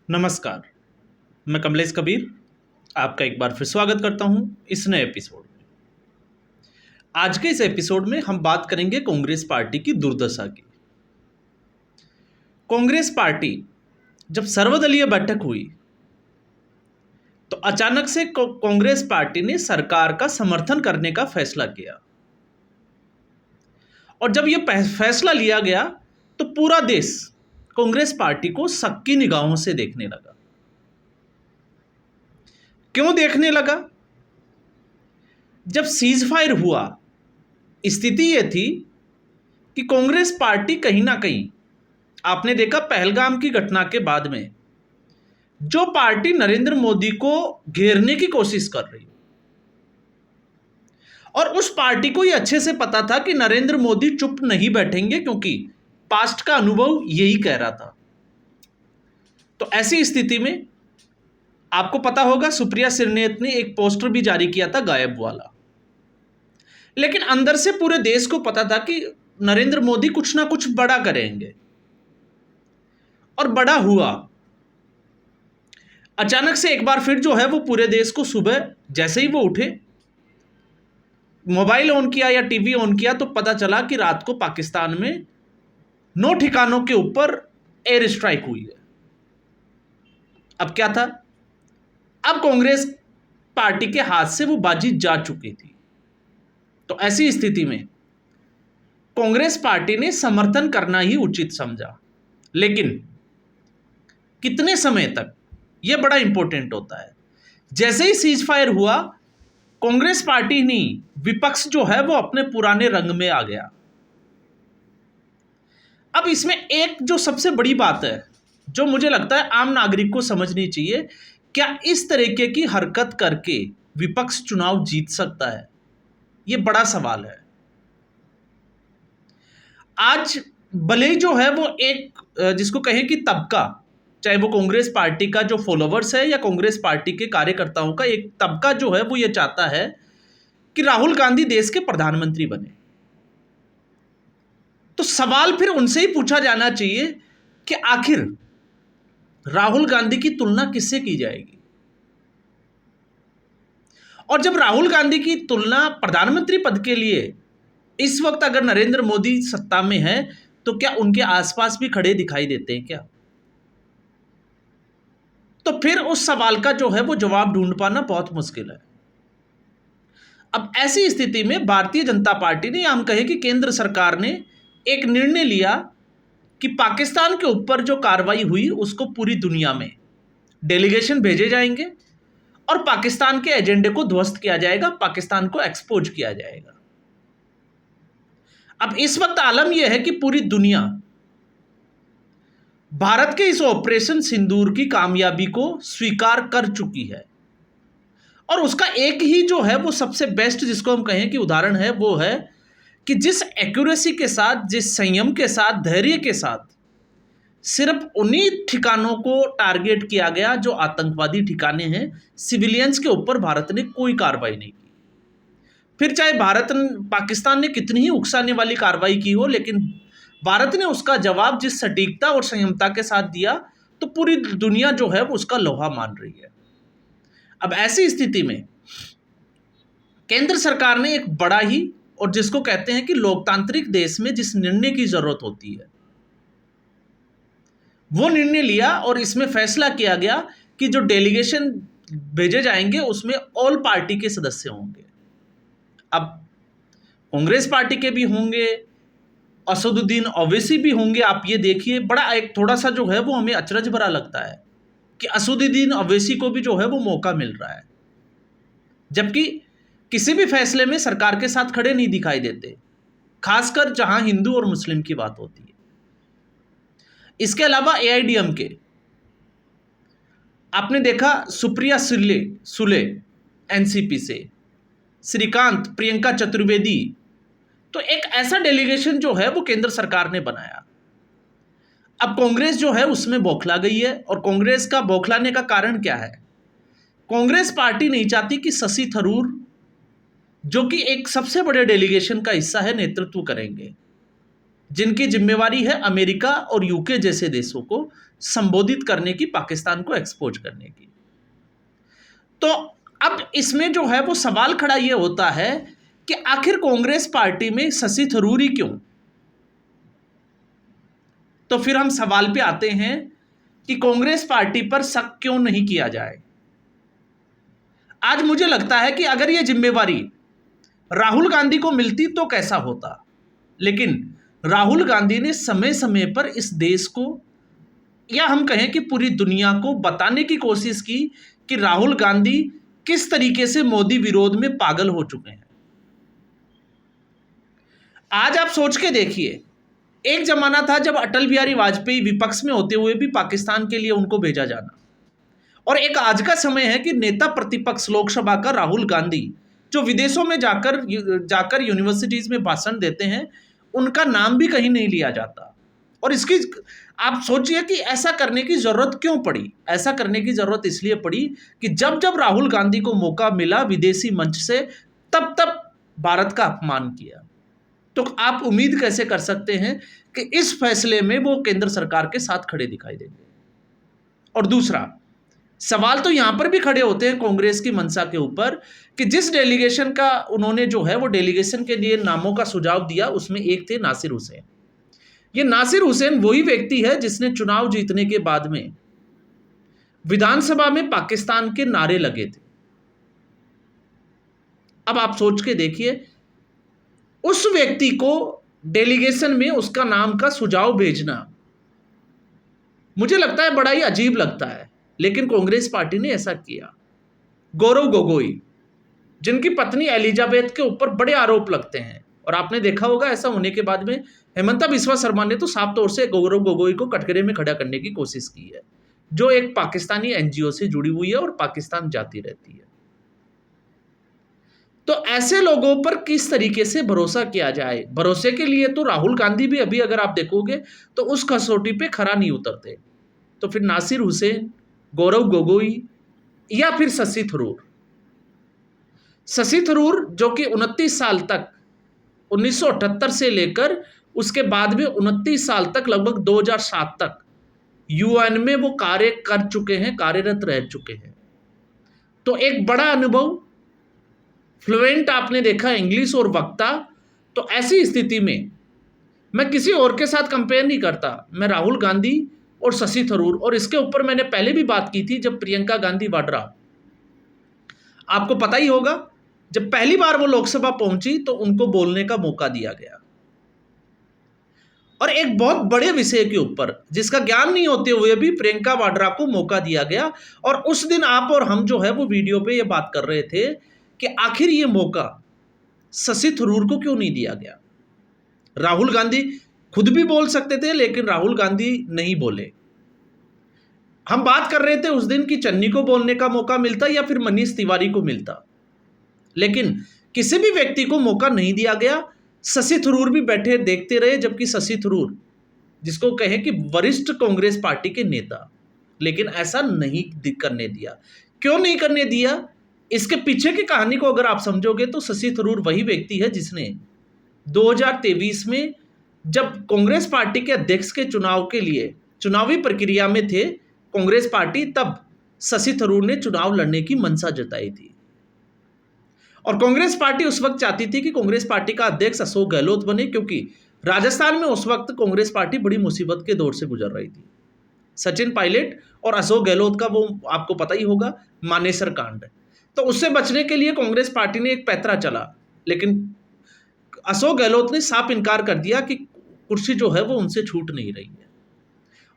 नमस्कार। मैं कमलेश कबीर आपका एक बार फिर स्वागत करता हूं इस नए एपिसोड में। आज के इस एपिसोड में हम बात करेंगे कांग्रेस पार्टी की दुर्दशा की। कांग्रेस पार्टी जब सर्वदलीय बैठक हुई तो अचानक से कांग्रेस पार्टी ने सरकार का समर्थन करने का फैसला किया, और जब यह फैसला लिया गया तो पूरा देश कांग्रेस पार्टी को शक की निगाहों से देखने लगा। क्यों देखने लगा? जब सीज फायर हुआ, स्थिति यह थी कि कांग्रेस पार्टी कहीं ना कहीं, आपने देखा पहलगाम की घटना के बाद में जो पार्टी नरेंद्र मोदी को घेरने की कोशिश कर रही, और उस पार्टी को यह अच्छे से पता था कि नरेंद्र मोदी चुप नहीं बैठेंगे, क्योंकि पास्ट का अनुभव यही कह रहा था। तो ऐसी स्थिति में आपको पता होगा सुप्रिया श्रीनेत ने एक पोस्टर भी जारी किया था गायब वाला, लेकिन अंदर से पूरे देश को पता था कि नरेंद्र मोदी कुछ ना कुछ बड़ा करेंगे, और बड़ा हुआ। अचानक से एक बार फिर जो है वो पूरे देश को सुबह जैसे ही वो उठे, मोबाइल ऑन किया या टीवी ऑन किया तो पता चला कि रात को पाकिस्तान में 9 ठिकानों के ऊपर एयर स्ट्राइक हुई है। अब क्या था? अब कांग्रेस पार्टी के हाथ से वो बाजी जा चुकी थी। तो ऐसी स्थिति में कांग्रेस पार्टी ने समर्थन करना ही उचित समझा, लेकिन कितने समय तक, यह बड़ा इंपॉर्टेंट होता है। जैसे ही सीज फायर हुआ, कांग्रेस पार्टी नहीं, विपक्ष जो है वो अपने पुराने रंग में आ गया। अब इसमें एक जो सबसे बड़ी बात है, जो मुझे लगता है आम नागरिक को समझनी चाहिए, क्या इस तरीके की हरकत करके विपक्ष चुनाव जीत सकता है? यह बड़ा सवाल है। आज भले ही जो है वो एक जिसको कहें कि तबका, चाहे वो कांग्रेस पार्टी का जो फॉलोवर्स है या कांग्रेस पार्टी के कार्यकर्ताओं का एक तबका जो है वो ये चाहता है कि राहुल गांधी देश के प्रधानमंत्री बने। तो सवाल फिर उनसे ही पूछा जाना चाहिए कि आखिर राहुल गांधी की तुलना किससे की जाएगी? और जब राहुल गांधी की तुलना प्रधानमंत्री पद के लिए इस वक्त अगर नरेंद्र मोदी सत्ता में है, तो क्या उनके आसपास भी खड़े दिखाई देते हैं क्या? तो फिर उस सवाल का जो है वो जवाब ढूंढ पाना बहुत मुश्किल है। अब ऐसी स्थिति में भारतीय जनता पार्टी ने, या हम कहें कि केंद्र सरकार ने, एक निर्णय लिया कि पाकिस्तान के ऊपर जो कार्रवाई हुई उसको पूरी दुनिया में डेलीगेशन भेजे जाएंगे और पाकिस्तान के एजेंडे को ध्वस्त किया जाएगा, पाकिस्तान को एक्सपोज किया जाएगा। अब इस वक्त आलम यह है कि पूरी दुनिया भारत के इस ऑपरेशन सिंदूर की कामयाबी को स्वीकार कर चुकी है, और उसका एक ही जो है वो सबसे बेस्ट, जिसको हम कहें कि उदाहरण है, वो है कि जिस एक्यूरेसी के साथ, जिस संयम के साथ, धैर्य के साथ सिर्फ उन्हीं ठिकानों को टारगेट किया गया जो आतंकवादी ठिकाने हैं, सिविलियंस के ऊपर भारत ने कोई कार्रवाई नहीं की। फिर चाहे पाकिस्तान ने कितनी ही उकसाने वाली कार्रवाई की हो, लेकिन भारत ने उसका जवाब जिस सटीकता और संयमता के साथ दिया, तो पूरी दुनिया जो है वो उसका लोहा मान रही है। अब ऐसी स्थिति में केंद्र सरकार ने एक बड़ा ही, और जिसको कहते हैं कि लोकतांत्रिक देश में जिस निर्णय की जरूरत होती है, वो निर्णय लिया, और इसमें फैसला किया गया कि जो डेलीगेशन भेजे जाएंगे उसमें ऑल पार्टी के सदस्य होंगे। अब कांग्रेस पार्टी के भी होंगे, असदुद्दीन ओवैसी भी होंगे। आप ये देखिए, बड़ा एक थोड़ा सा जो है वो हमें अचरज भरा लगता है कि असदुद्दीन ओवैसी को भी जो है वो मौका मिल रहा है, जबकि किसी भी फैसले में सरकार के साथ खड़े नहीं दिखाई देते, खासकर जहां हिंदू और मुस्लिम की बात होती है। इसके अलावा एआईडीएमके, आपने देखा सुप्रिया सुले एनसीपी से, श्रीकांत, प्रियंका चतुर्वेदी, तो एक ऐसा डेलीगेशन जो है वो केंद्र सरकार ने बनाया। अब कांग्रेस जो है उसमें बौखला गई है, और कांग्रेस का बौखलाने का कारण क्या है? कांग्रेस पार्टी नहीं चाहती कि शशि थरूर, जो कि एक सबसे बड़े डेलीगेशन का हिस्सा है, नेतृत्व करेंगे। जिनकी जिम्मेवारी है अमेरिका और यूके जैसे देशों को संबोधित करने की, पाकिस्तान को एक्सपोज करने की। तो अब इसमें जो है वो सवाल खड़ा ये होता है कि आखिर कांग्रेस पार्टी में शशि थरूर ही क्यों? तो फिर हम सवाल पे आते हैं कि कांग्रेस पार्टी पर शक क्यों नहीं किया जाए। आज मुझे लगता है कि अगर ये जिम्मेवारी राहुल गांधी को मिलती तो कैसा होता, लेकिन राहुल गांधी ने समय समय पर इस देश को, या हम कहें कि पूरी दुनिया को बताने की कोशिश की कि राहुल गांधी किस तरीके से मोदी विरोध में पागल हो चुके हैं। आज आप सोच के देखिए, एक जमाना था जब अटल बिहारी वाजपेयी विपक्ष में होते हुए भी पाकिस्तान के लिए उनको भेजा जाना, और एक आज का समय है कि नेता प्रतिपक्ष लोकसभा का राहुल गांधी जो विदेशों में जाकर यूनिवर्सिटीज में भाषण देते हैं, उनका नाम भी कहीं नहीं लिया जाता। और इसकी आप सोचिए कि ऐसा करने की जरूरत क्यों पड़ी? ऐसा करने की जरूरत इसलिए पड़ी कि जब जब राहुल गांधी को मौका मिला विदेशी मंच से, तब तब भारत का अपमान किया। तो आप उम्मीद कैसे कर सकते हैं कि इस फैसले में वो केंद्र सरकार के साथ खड़े दिखाई देंगे? और दूसरा सवाल तो यहां पर भी खड़े होते हैं कांग्रेस की मंशा के ऊपर कि जिस डेलीगेशन का उन्होंने जो है वो डेलीगेशन के लिए नामों का सुझाव दिया, उसमें एक थे नासिर हुसैन। ये नासिर हुसैन वही व्यक्ति है जिसने चुनाव जीतने के बाद में विधानसभा में पाकिस्तान के नारे लगे थे। अब आप सोच के देखिए, उस व्यक्ति को डेलीगेशन में उसका नाम का सुझाव भेजना मुझे लगता है बड़ा ही अजीब लगता है, लेकिन कांग्रेस पार्टी ने ऐसा किया। गौरव गोगोई, जिनकी पत्नी एलिजाबेथ के ऊपर बड़े आरोप लगते हैं, और आपने देखा होगा ऐसा होने के बाद में हेमंता बिस्वा शर्मा ने तो साफ तौर से गौरव गोगोई को कटघरे में खड़ा करने की कोशिश की है, जो एक पाकिस्तानी एनजीओ से जुड़ी हुई है और पाकिस्तान जाती रहती है। तो ऐसे लोगों पर किस तरीके से भरोसा किया जाए? भरोसे के लिए तो राहुल गांधी भी अभी अगर आप देखोगे तो उस कसौटी पे खरा नहीं उतरते। तो फिर नासिर हुसैन, गौरव गोगोई या फिर शशि थरूर। शशि थरूर जो कि 29 साल तक 1978 से लेकर उसके बाद में 29 साल तक, लगभग 2007 तक यूएन में वो कार्य कर चुके हैं, कार्यरत रह चुके हैं। तो एक बड़ा अनुभव, फ्लुएंट आपने देखा इंग्लिश और वक्ता। तो ऐसी स्थिति में मैं किसी और के साथ कंपेयर नहीं करता, मैं राहुल गांधी और शशि थरूर, और इसके ऊपर मैंने पहले भी बात की थी जब प्रियंका गांधी वाड्रा, आपको पता ही होगा, जब पहली बार वो लोकसभा पहुंची तो उनको बोलने का मौका दिया गया, और एक बहुत बड़े विषय के ऊपर जिसका ज्ञान नहीं होते हुए भी प्रियंका वाड्रा को मौका दिया गया। और उस दिन आप और हम जो है वो वीडियो पे ये बात कर रहे थे कि आखिर ये मौका शशि थरूर को क्यों नहीं दिया गया। राहुल गांधी खुद भी बोल सकते थे, लेकिन राहुल गांधी नहीं बोले। हम बात कर रहे थे उस दिन कि चन्नी को बोलने का मौका मिलता या फिर मनीष तिवारी को मिलता, लेकिन किसी भी व्यक्ति को मौका नहीं दिया गया। शशि थरूर भी बैठे देखते रहे, जबकि शशि थरूर जिसको कहें कि वरिष्ठ कांग्रेस पार्टी के नेता, लेकिन ऐसा नहीं करने दिया। क्यों नहीं करने दिया? इसके पीछे की कहानी को अगर आप समझोगे तो शशि थरूर वही व्यक्ति है जिसने 2023 में जब कांग्रेस पार्टी के अध्यक्ष के चुनाव के लिए चुनावी प्रक्रिया में थे कांग्रेस पार्टी, तब शशि थरूर ने चुनाव लड़ने की मंशा जताई थी। और कांग्रेस पार्टी उस वक्त चाहती थी कि कांग्रेस पार्टी का अध्यक्ष अशोक गहलोत बने, क्योंकि राजस्थान में उस वक्त कांग्रेस पार्टी बड़ी मुसीबत के दौर से गुजर रही थी। सचिन पायलट और अशोक गहलोत का वो आपको पता ही होगा मानेसर कांड। तो उससे बचने के लिए कांग्रेस पार्टी ने एक पैतरा चला, लेकिन अशोक गहलोत ने साफ इनकार कर दिया कि कुर्सी जो है वो उनसे छूट नहीं रही है।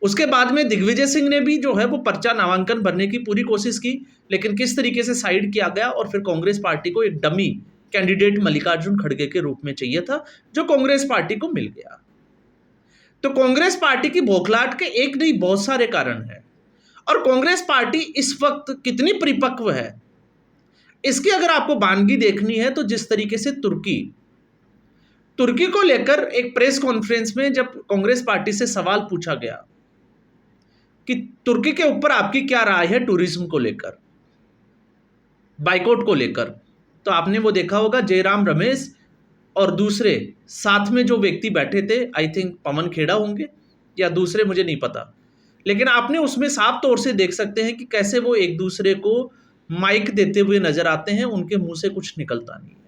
उसके बाद में दिग्विजय सिंह ने भी जो है वो पर्चा नामांकन भरने की पूरी कोशिश की, लेकिन किस तरीके से साइड किया गया, और फिर कांग्रेस पार्टी को एक डमी कैंडिडेट मल्लिकार्जुन खड़गे के रूप में चाहिए था, जो कांग्रेस पार्टी को मिल गया। तो कांग्रेस पार्टी की बौखलाहट के एक नहीं बहुत सारे कारण हैं, और कांग्रेस पार्टी इस वक्त कितनी परिपक्व है इसकी अगर आपको वानगी देखनी है तो जिस तरीके से तुर्की को लेकर एक प्रेस कॉन्फ्रेंस में जब कांग्रेस पार्टी से सवाल पूछा गया कि तुर्की के ऊपर आपकी क्या राय है टूरिज्म को लेकर, बाइकआउट को लेकर, तो आपने वो देखा होगा जयराम रमेश और दूसरे साथ में जो व्यक्ति बैठे थे, आई थिंक पवन खेड़ा होंगे या दूसरे, मुझे नहीं पता, लेकिन आपने उसमें साफ तौर से देख सकते हैं कि कैसे वो एक दूसरे को माइक देते हुए नजर आते हैं, उनके मुंह से कुछ निकलता नहीं है।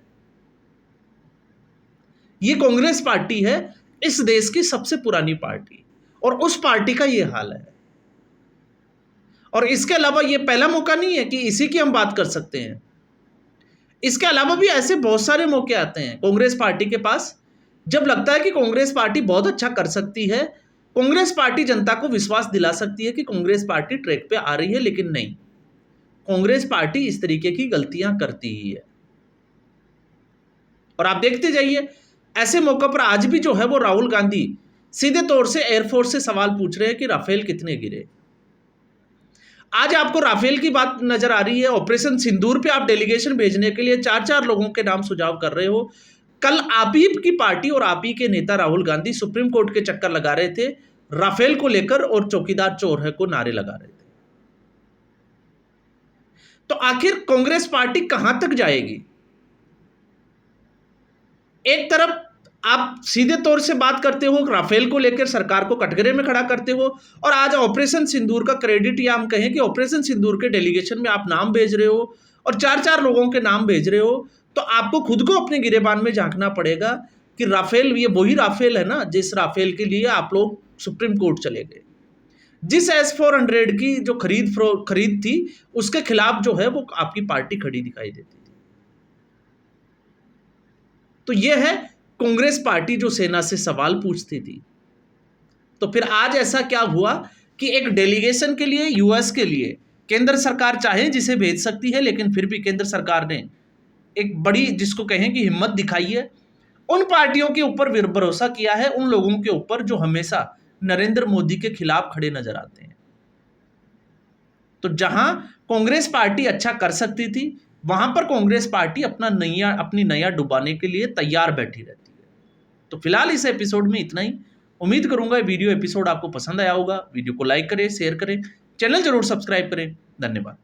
ये कांग्रेस पार्टी है, इस देश की सबसे पुरानी पार्टी, और उस पार्टी का ये हाल है। और इसके अलावा ये पहला मौका नहीं है कि इसी की हम बात कर सकते हैं, इसके अलावा भी ऐसे बहुत सारे मौके आते हैं कांग्रेस पार्टी के पास, जब लगता है कि कांग्रेस पार्टी बहुत अच्छा कर सकती है, कांग्रेस पार्टी जनता को विश्वास दिला सकती है कि कांग्रेस पार्टी ट्रैक पे आ रही है, लेकिन नहीं, कांग्रेस पार्टी इस तरीके की गलतियां करती ही है। और आप देखते जाइए, ऐसे मौके पर आज भी जो है वो राहुल गांधी सीधे तौर से एयरफोर्स से सवाल पूछ रहे हैं कि राफेल कितने गिरे। आज आपको राफेल की बात नजर आ रही है, ऑपरेशन सिंदूर पे आप डेलीगेशन भेजने के लिए 4-4 लोगों के नाम सुझाव कर रहे हो। कल आप ही की पार्टी और आप ही के नेता राहुल गांधी सुप्रीम कोर्ट के चक्कर लगा रहे थे राफेल को लेकर, और चौकीदार चोर है को नारे लगा रहे थे। तो आखिर कांग्रेस पार्टी कहां तक जाएगी? एक तरफ आप सीधे तौर से बात करते हो, राफेल को लेकर सरकार को कटघरे में खड़ा करते हो, और आज ऑपरेशन सिंदूर का क्रेडिट, या हम कहें कि ऑपरेशन सिंदूर के डेलीगेशन में आप नाम भेज रहे हो और 4-4 लोगों के नाम भेज रहे हो, तो आपको खुद को अपने गिरेबान में झांकना पड़ेगा कि राफेल, ये वही राफेल है ना जिस राफेल के लिए आप लोग सुप्रीम कोर्ट चले गए, जिस S-400 की जो खरीद थी उसके खिलाफ जो है वो आपकी पार्टी खड़ी दिखाई देती थी। तो ये है कांग्रेस पार्टी जो सेना से सवाल पूछती थी। तो फिर आज ऐसा क्या हुआ कि एक डेलीगेशन के लिए, यूएस के लिए केंद्र सरकार चाहे जिसे भेज सकती है, लेकिन फिर भी केंद्र सरकार ने एक बड़ी, जिसको कहें कि हिम्मत दिखाई है, उन पार्टियों के ऊपर भरोसा किया है, उन लोगों के ऊपर जो हमेशा नरेंद्र मोदी के खिलाफ खड़े नजर आते हैं। तो जहां कांग्रेस पार्टी अच्छा कर सकती थी, वहां पर कांग्रेस पार्टी अपनी नैया डुबाने के लिए तैयार बैठी रहती है। तो फिलहाल इस एपिसोड में इतना ही। उम्मीद करूंगा वीडियो एपिसोड आपको पसंद आया होगा। वीडियो को लाइक करें, शेयर करें, चैनल जरूर सब्सक्राइब करें। धन्यवाद।